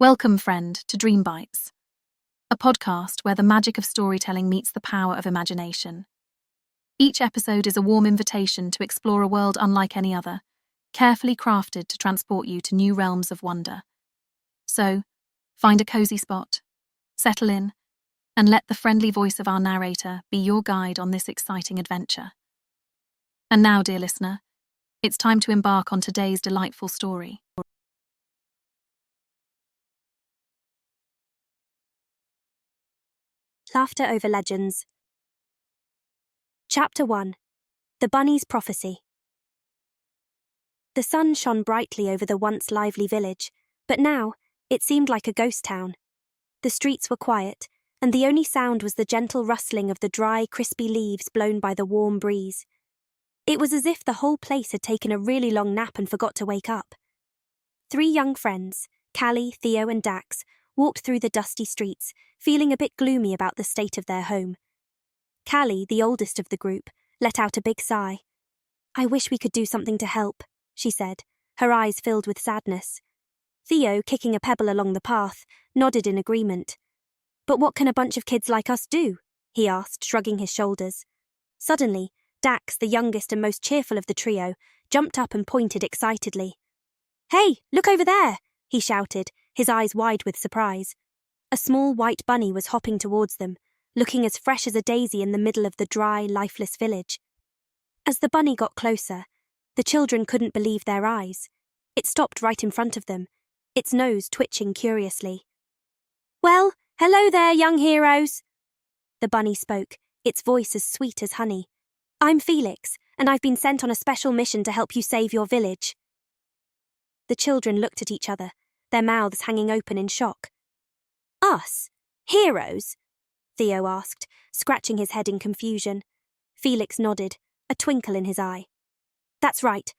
Welcome, friend, to Dream Bites, a podcast where the magic of storytelling meets the power of imagination. Each episode is a warm invitation to explore a world unlike any other, carefully crafted to transport you to new realms of wonder. So, find a cozy spot, settle in, and let the friendly voice of our narrator be your guide on this exciting adventure. And now, dear listener, it's time to embark on today's delightful story. Laughter over Legends. Chapter 1. The Bunny's Prophecy. The sun shone brightly over the once lively village, but now it seemed like a ghost town. The streets were quiet, and the only sound was the gentle rustling of the dry, crispy leaves blown by the warm breeze. It was as if the whole place had taken a really long nap and forgot to wake up. 3 young friends, Callie, Theo and Dax, walked through the dusty streets, feeling a bit gloomy about the state of their home. Callie, the oldest of the group, let out a big sigh. "I wish we could do something to help," she said, her eyes filled with sadness. Theo, kicking a pebble along the path, nodded in agreement. "But what can a bunch of kids like us do?" he asked, shrugging his shoulders. Suddenly, Dax, the youngest and most cheerful of the trio, jumped up and pointed excitedly. "Hey, look over there!" he shouted, his eyes wide with surprise. A small white bunny was hopping towards them, looking as fresh as a daisy in the middle of the dry, lifeless village. As the bunny got closer, the children couldn't believe their eyes. It stopped right in front of them, its nose twitching curiously. "Well, hello there, young heroes," the bunny spoke, its voice as sweet as honey. "I'm Phelix, and I've been sent on a special mission to help you save your village." The children looked at each other, their mouths hanging open in shock. "Us? Heroes?" Theo asked, scratching his head in confusion. Phelix nodded, a twinkle in his eye. "That's right.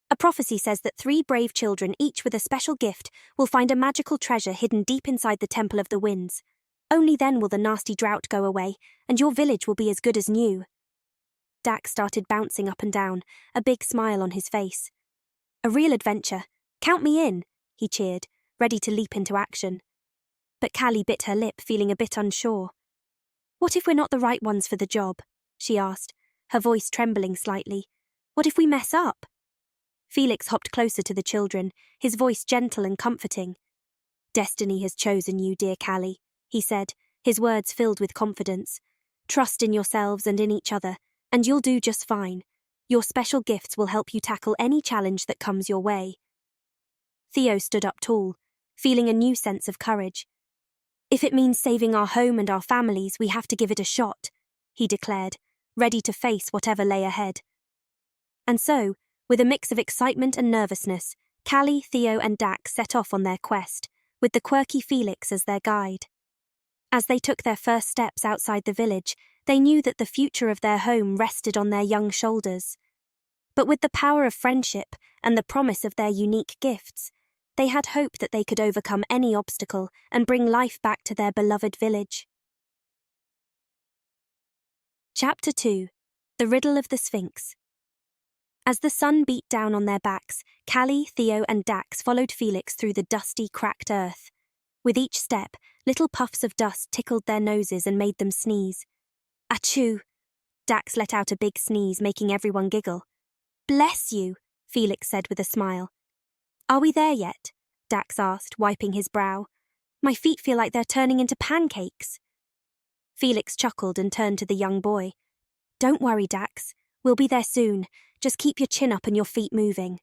A prophecy says that 3 brave children, each with a special gift, will find a magical treasure hidden deep inside the Temple of the Winds. Only then will the nasty drought go away, and your village will be as good as new." Dax started bouncing up and down, a big smile on his face. "A real adventure. Count me in," he cheered, ready to leap into action. But Callie bit her lip, feeling a bit unsure. "What if we're not the right ones for the job?" she asked, her voice trembling slightly. "What if we mess up?" Phelix hopped closer to the children, his voice gentle and comforting. "Destiny has chosen you, dear Callie," he said, his words filled with confidence. "Trust in yourselves and in each other, and you'll do just fine. Your special gifts will help you tackle any challenge that comes your way." Theo stood up tall, feeling a new sense of courage. "If it means saving our home and our families, we have to give it a shot," he declared, ready to face whatever lay ahead. And so, with a mix of excitement and nervousness, Callie, Theo and Dax set off on their quest, with the quirky Phelix as their guide. As they took their first steps outside the village, they knew that the future of their home rested on their young shoulders. But with the power of friendship and the promise of their unique gifts, they had hope that they could overcome any obstacle and bring life back to their beloved village. Chapter 2. The Riddle of the Sphinx. As the sun beat down on their backs, Callie, Theo and Dax followed Phelix through the dusty, cracked earth. With each step, little puffs of dust tickled their noses and made them sneeze. "Achoo!" Dax let out a big sneeze, making everyone giggle. "Bless you," Phelix said with a smile. "Are we there yet?" Dax asked, wiping his brow. "My feet feel like they're turning into pancakes." Phelix chuckled and turned to the young boy. "Don't worry, Dax. We'll be there soon. Just keep your chin up and your feet moving."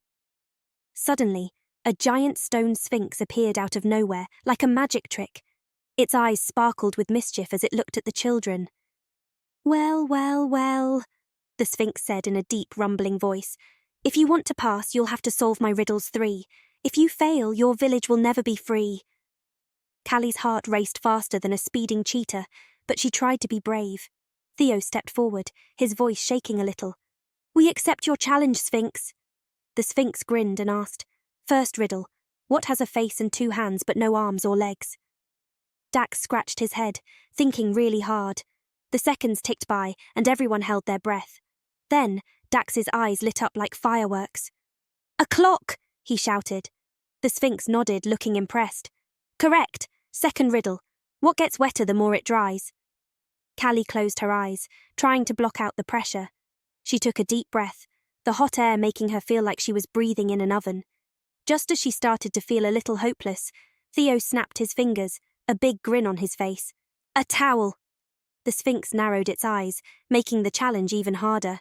Suddenly, a giant stone sphinx appeared out of nowhere, like a magic trick. Its eyes sparkled with mischief as it looked at the children. "Well, well, well," the sphinx said in a deep, rumbling voice. "If you want to pass, you'll have to solve my riddles 3. If you fail, your village will never be free." Callie's heart raced faster than a speeding cheetah, but she tried to be brave. Theo stepped forward, his voice shaking a little. "We accept your challenge, Sphinx." The Sphinx grinned and asked, "First riddle, what has a face and 2 hands but no arms or legs?" Dax scratched his head, thinking really hard. The seconds ticked by, and everyone held their breath. Then, Dax's eyes lit up like fireworks. "A clock!" he shouted. The Sphinx nodded, looking impressed. Correct. Second riddle. What gets wetter the more it dries? Callie closed her eyes, trying to block out the pressure. She took a deep breath, the hot air making her feel like she was breathing in an oven. Just as she started to feel a little hopeless, Theo snapped his fingers, a big grin on his face. A towel! The Sphinx narrowed its eyes, making the challenge even harder.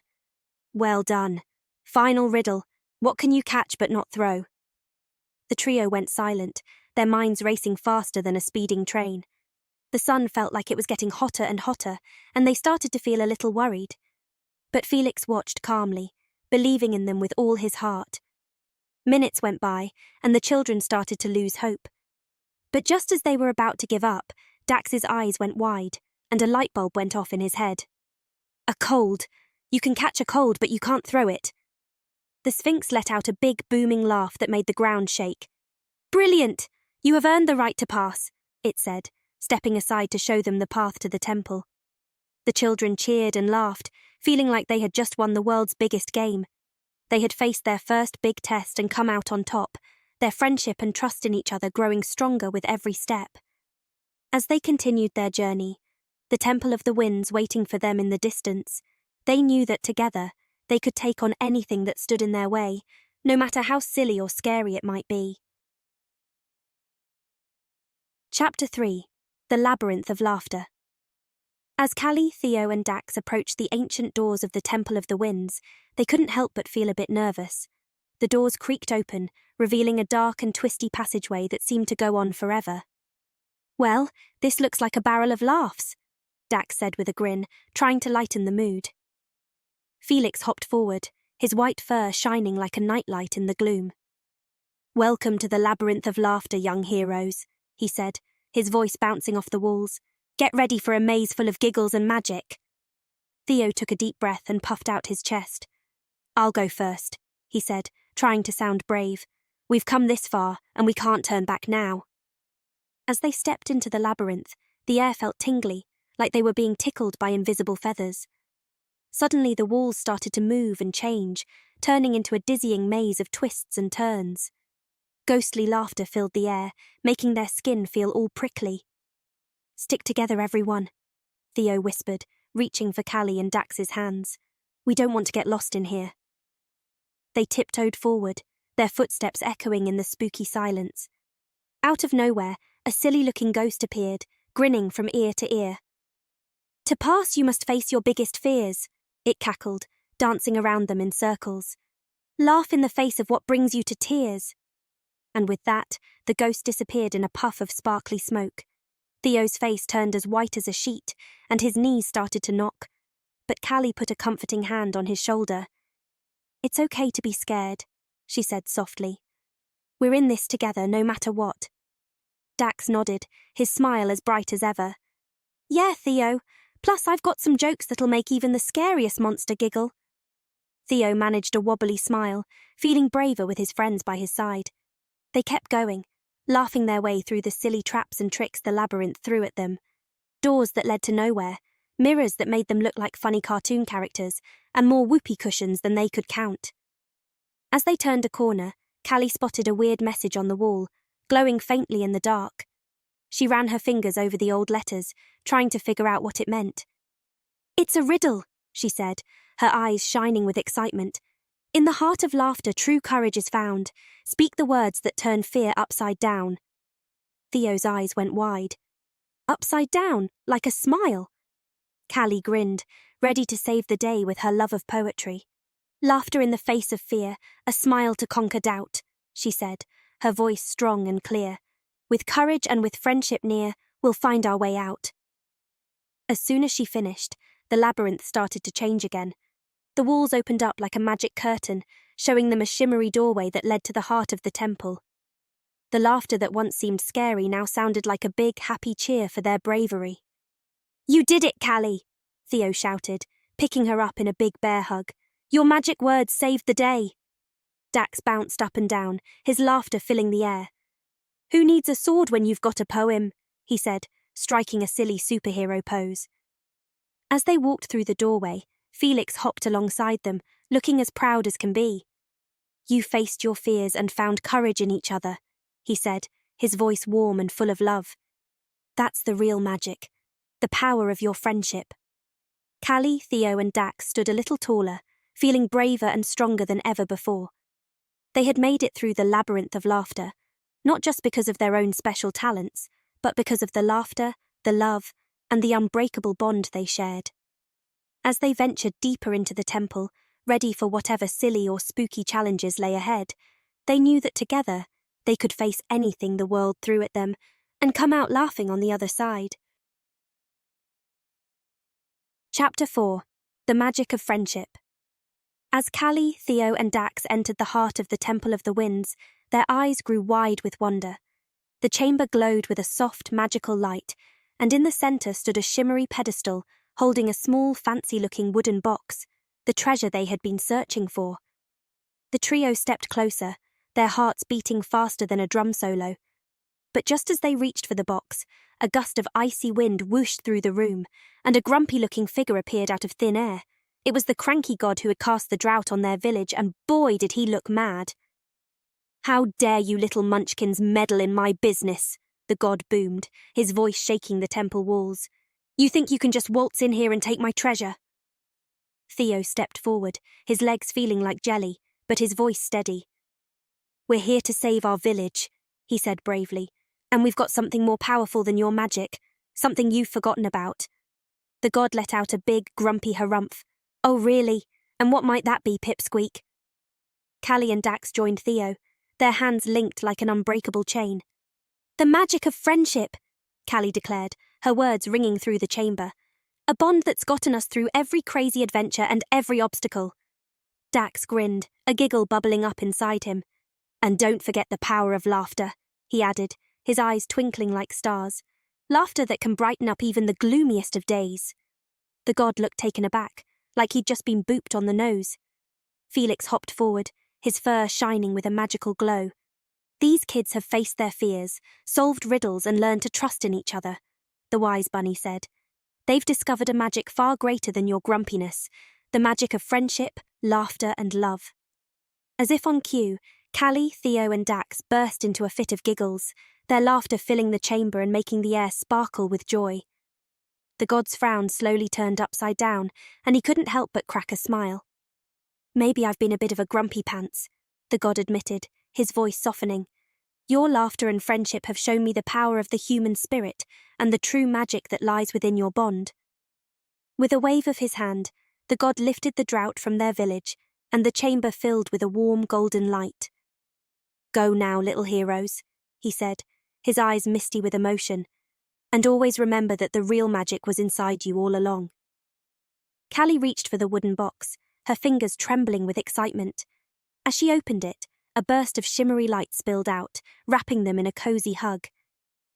Well done. Final riddle. What can you catch but not throw? The trio went silent, their minds racing faster than a speeding train. The sun felt like it was getting hotter and hotter, and they started to feel a little worried. But Phelix watched calmly, believing in them with all his heart. Minutes went by, and the children started to lose hope. But just as they were about to give up, Dax's eyes went wide, and a light bulb went off in his head. A cold. You can catch a cold, but you can't throw it. The Sphinx let out a big booming laugh that made the ground shake. Brilliant! You have earned the right to pass, it said, stepping aside to show them the path to the temple. The children cheered and laughed, feeling like they had just won the world's biggest game. They had faced their first big test and come out on top, their friendship and trust in each other growing stronger with every step. As they continued their journey, the Temple of the Winds waiting for them in the distance, they knew that together they could take on anything that stood in their way, no matter how silly or scary it might be. Chapter 3. The Labyrinth of Laughter. As Callie, Theo and Dax approached the ancient doors of the Temple of the Winds, they couldn't help but feel a bit nervous. The doors creaked open, revealing a dark and twisty passageway that seemed to go on forever. Well, this looks like a barrel of laughs, Dax said with a grin, trying to lighten the mood. Phelix hopped forward, his white fur shining like a nightlight in the gloom. Welcome to the Labyrinth of Laughter, young heroes, he said, his voice bouncing off the walls. Get ready for a maze full of giggles and magic. Theo took a deep breath and puffed out his chest. I'll go first, he said, trying to sound brave. We've come this far, and we can't turn back now. As they stepped into the labyrinth, the air felt tingly, like they were being tickled by invisible feathers. Suddenly the walls started to move and change, turning into a dizzying maze of twists and turns. Ghostly laughter filled the air, making their skin feel all prickly. Stick together, everyone, Theo whispered, reaching for Callie and Dax's hands. We don't want to get lost in here. They tiptoed forward, their footsteps echoing in the spooky silence. Out of nowhere, a silly-looking ghost appeared, grinning from ear to ear. To pass, you must face your biggest fears, it cackled, dancing around them in circles. Laugh in the face of what brings you to tears. And with that, the ghost disappeared in a puff of sparkly smoke. Theo's face turned as white as a sheet, and his knees started to knock. But Callie put a comforting hand on his shoulder. It's okay to be scared, she said softly. We're in this together, no matter what. Dax nodded, his smile as bright as ever. Yeah, Theo. Plus, I've got some jokes that'll make even the scariest monster giggle. Theo managed a wobbly smile, feeling braver with his friends by his side. They kept going, laughing their way through the silly traps and tricks the labyrinth threw at them. Doors that led to nowhere, mirrors that made them look like funny cartoon characters, and more whoopee cushions than they could count. As they turned a corner, Callie spotted a weird message on the wall, glowing faintly in the dark. She ran her fingers over the old letters, trying to figure out what it meant. It's a riddle, she said, her eyes shining with excitement. In the heart of laughter, true courage is found. Speak the words that turn fear upside down. Theo's eyes went wide. Upside down, like a smile. Callie grinned, ready to save the day with her love of poetry. Laughter in the face of fear, a smile to conquer doubt, she said, her voice strong and clear. With courage and with friendship near, we'll find our way out. As soon as she finished, the labyrinth started to change again. The walls opened up like a magic curtain, showing them a shimmery doorway that led to the heart of the temple. The laughter that once seemed scary now sounded like a big, happy cheer for their bravery. You did it, Callie, Theo shouted, picking her up in a big bear hug. Your magic words saved the day. Dax bounced up and down, his laughter filling the air. Who needs a sword when you've got a poem? He said, striking a silly superhero pose. As they walked through the doorway, Phelix hopped alongside them, looking as proud as can be. You faced your fears and found courage in each other, he said, his voice warm and full of love. "That's the real magic, the power of your friendship." Callie, Theo, and Dax stood a little taller, feeling braver and stronger than ever before. They had made it through the labyrinth of laughter, not just because of their own special talents, but because of the laughter, the love, and the unbreakable bond they shared. As they ventured deeper into the temple, ready for whatever silly or spooky challenges lay ahead, they knew that together they could face anything the world threw at them and come out laughing on the other side. Chapter 4: The Magic of Friendship. As Callie, Theo, and Dax entered the heart of the Temple of the Winds, their eyes grew wide with wonder. The chamber glowed with a soft, magical light, and in the center stood a shimmery pedestal holding a small, fancy-looking wooden box, the treasure they had been searching for. The trio stepped closer, their hearts beating faster than a drum solo. But just as they reached for the box, a gust of icy wind whooshed through the room, and a grumpy-looking figure appeared out of thin air. It was the cranky god who had cast the drought on their village, and boy did he look mad. "How dare you little munchkins meddle in my business?" the god boomed, his voice shaking the temple walls. "You think you can just waltz in here and take my treasure?" Theo stepped forward, his legs feeling like jelly, but his voice steady. "We're here to save our village," he said bravely, "and we've got something more powerful than your magic, something you've forgotten about." The god let out a big, grumpy harumph. "Oh, really? And what might that be, Pipsqueak?" Callie and Dax joined Theo, their hands linked like an unbreakable chain. "The magic of friendship," Callie declared, her words ringing through the chamber. "A bond that's gotten us through every crazy adventure and every obstacle." Dax grinned, a giggle bubbling up inside him. "And don't forget the power of laughter," he added, his eyes twinkling like stars. "Laughter that can brighten up even the gloomiest of days." The god looked taken aback, like he'd just been booped on the nose. Phelix hopped forward, his fur shining with a magical glow. "These kids have faced their fears, solved riddles, and learned to trust in each other," the wise bunny said. "They've discovered a magic far greater than your grumpiness, the magic of friendship, laughter, and love." As if on cue, Callie, Theo, and Dax burst into a fit of giggles, their laughter filling the chamber and making the air sparkle with joy. The god's frown slowly turned upside down, and he couldn't help but crack a smile. "Maybe I've been a bit of a grumpy pants," the god admitted, his voice softening. "Your laughter and friendship have shown me the power of the human spirit and the true magic that lies within your bond." With a wave of his hand, the god lifted the drought from their village, and the chamber filled with a warm golden light. "Go now, little heroes," he said, his eyes misty with emotion. "And always remember that the real magic was inside you all along." Callie reached for the wooden box, her fingers trembling with excitement. As she opened it, a burst of shimmery light spilled out, wrapping them in a cozy hug.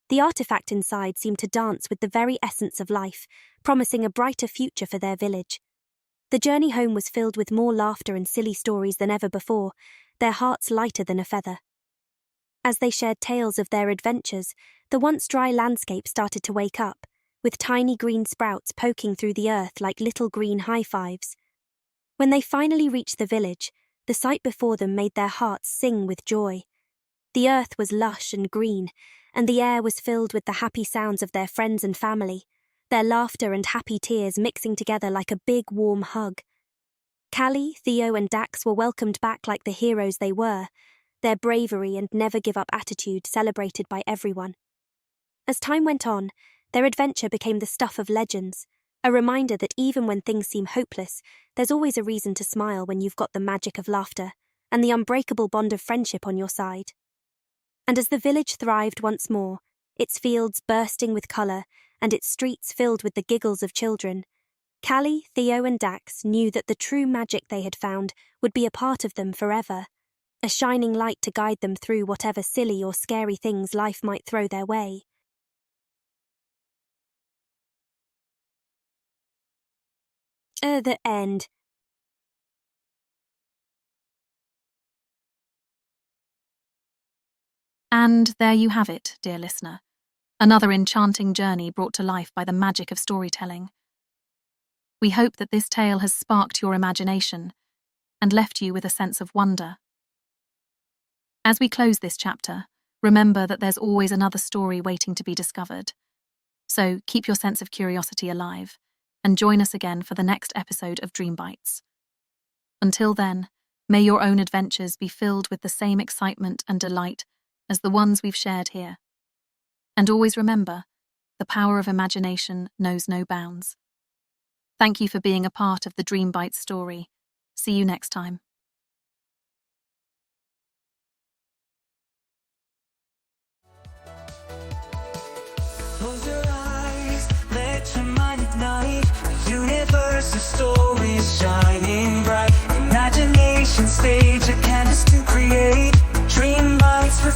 The artifact inside seemed to dance with the very essence of life, promising a brighter future for their village. The journey home was filled with more laughter and silly stories than ever before, their hearts lighter than a feather. As they shared tales of their adventures, the once dry landscape started to wake up, with tiny green sprouts poking through the earth like little green high fives. When they finally reached the village, the sight before them made their hearts sing with joy. The earth was lush and green, and the air was filled with the happy sounds of their friends and family, their laughter and happy tears mixing together like a big warm hug. Callie, Theo, and Dax were welcomed back like the heroes they were, their bravery and never-give-up attitude celebrated by everyone. As time went on, their adventure became the stuff of legends, a reminder that even when things seem hopeless, there's always a reason to smile when you've got the magic of laughter and the unbreakable bond of friendship on your side. And as the village thrived once more, its fields bursting with colour and its streets filled with the giggles of children, Callie, Theo, and Dax knew that the true magic they had found would be a part of them forever, a shining light to guide them through whatever silly or scary things life might throw their way. The end. And there you have it, dear listener. Another enchanting journey brought to life by the magic of storytelling. We hope that this tale has sparked your imagination and left you with a sense of wonder. As we close this chapter, remember that there's always another story waiting to be discovered. So keep your sense of curiosity alive and join us again for the next episode of Dream Bites. Until then, may your own adventures be filled with the same excitement and delight as the ones we've shared here. And always remember, the power of imagination knows no bounds. Thank you for being a part of the Dream Bites story. See you next time. Close your eyes, let your mind ignite. A universe of stories shining bright. Imagination stage, a canvas to create. Dream bites with